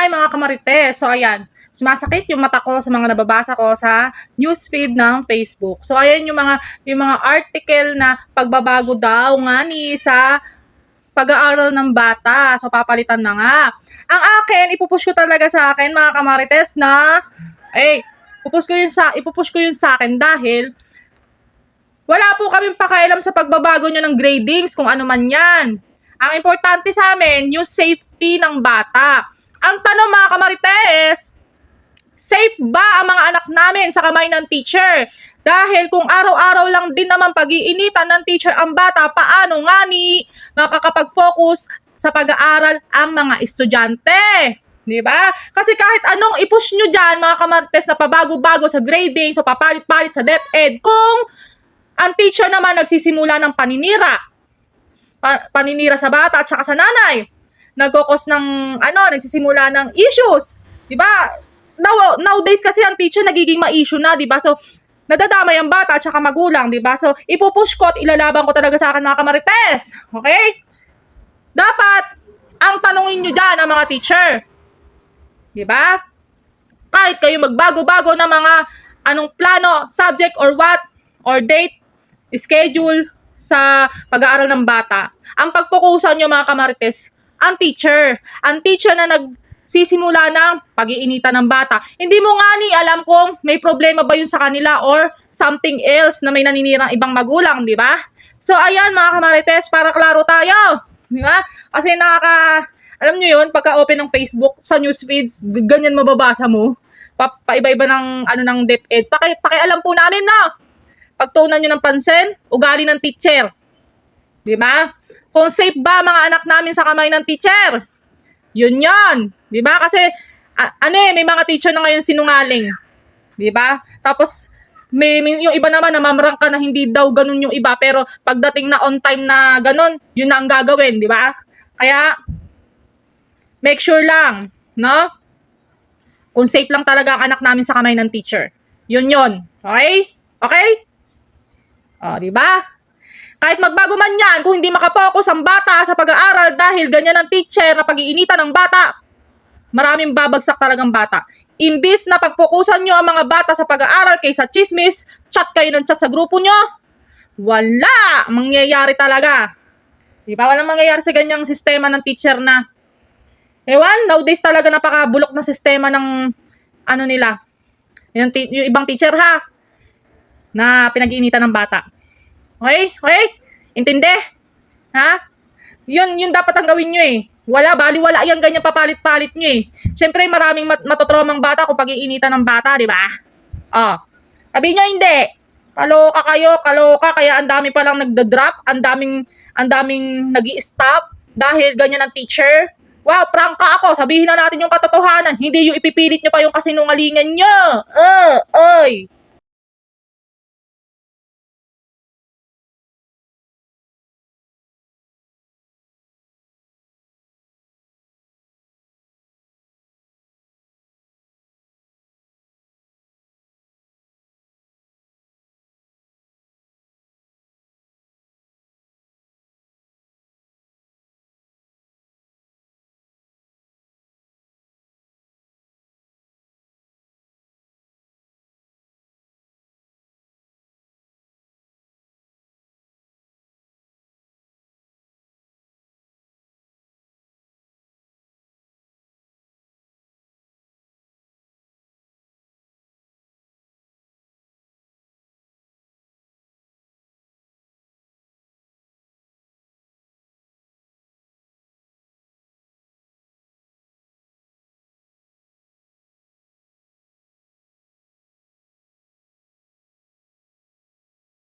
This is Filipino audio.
Hi mga kamarites! So ayan, sumasakit yung mata ko sa mga nababasa ko sa newsfeed ng Facebook. So ayan yung mga article na pagbabago daw nga ni sa pag-aaral ng bata. So papalitan na nga. Ang akin, ipupush ko talaga sa akin mga kamarites na ipupush ko yun sa akin dahil wala po kaming pakialam sa pagbabago nyo ng gradings kung ano man yan. Ang importante sa amin, yung safety ng bata. Ang tanong mga kamarites, safe ba ang mga anak namin sa kamay ng teacher? Dahil kung araw-araw lang din naman pag-iinitan ng teacher ang bata, paano nga ni makakapag-focus sa pag-aaral ang mga estudyante? Di ba? Kasi kahit anong i-push nyo dyan, mga kamarites, na pabago-bago sa grading, so papalit-palit sa DepEd, kung ang teacher naman nagsisimula ng paninira sa bata at saka sa nanay, nagkokos ng nagsisimula ng issues, 'di ba? Nowadays kasi ang teacher nagiging ma-issue na, 'di ba? So nadadamay ang bata at saka magulang, 'di ba? So ipupush ko at ilalaban ko talaga sa akin mga kamarites. Okay? Dapat ang tanungin niyo diyan ang mga teacher. 'Di ba? Kahit kayo magbago-bago ng mga anong plano, subject or what or date, schedule sa pag-aaral ng bata, ang pagpokusan niyo mga kamarites, ang teacher na nagsisimula ng pag-iinitan ng bata. Hindi mo nga ni alam kung may problema ba yun sa kanila or something else na may naninirang ibang magulang, di ba? So, ayan mga kamarites, para klaro tayo. Di ba? Kasi alam nyo yun, pagka-open ng Facebook, sa news feeds, ganyan mababasa mo. Paiba-iba ng DepEd. Pakialam po namin na. Pagtuunan nyo ng pansin, ugali ng teacher. Di ba? Kung safe ba mga anak namin sa kamay ng teacher? Yun. 'Di ba? Kasi may mga teacher na ngayon sinungaling. 'Di ba? Tapos yung iba naman namamrang ka na hindi daw ganun yung iba, pero pagdating na on time na ganun, yun na ang gagawin, 'di ba? Kaya make sure lang, no? Kung safe lang talaga ang anak namin sa kamay ng teacher. Yun. Okay? Okay? Di ba? Kahit magbago man yan, kung hindi makapokus ang bata sa pag-aaral dahil ganyan ang teacher na pag-iinitan ng bata, maraming babagsak talagang bata. Imbis na pagpokusan nyo ang mga bata sa pag-aaral kaysa chismis, chat kayo ng chat sa grupo nyo, wala mangyayari talaga. Di ba? Walang mangyayari sa ganyang sistema ng teacher na, nowadays talaga napakabulok na sistema ng nila. Yung ibang teacher ha, na pinag-iinitan ng bata. Okay? Intindi? Ha? Yun dapat ang gawin nyo eh. Baliwala yan, ganyan papalit-palit nyo eh. Siyempre, maraming matotromang bata kung pag-iinitan ng bata, di ba? Sabi nyo hindi. Kaloka, kaya ang dami palang nagda-drop, ang daming nag-i-stop dahil ganyan ang teacher. Wow, prangka ako. Sabihin na natin yung katotohanan. Hindi yung ipipilit nyo pa yung kasinungalingan nyo. Oy.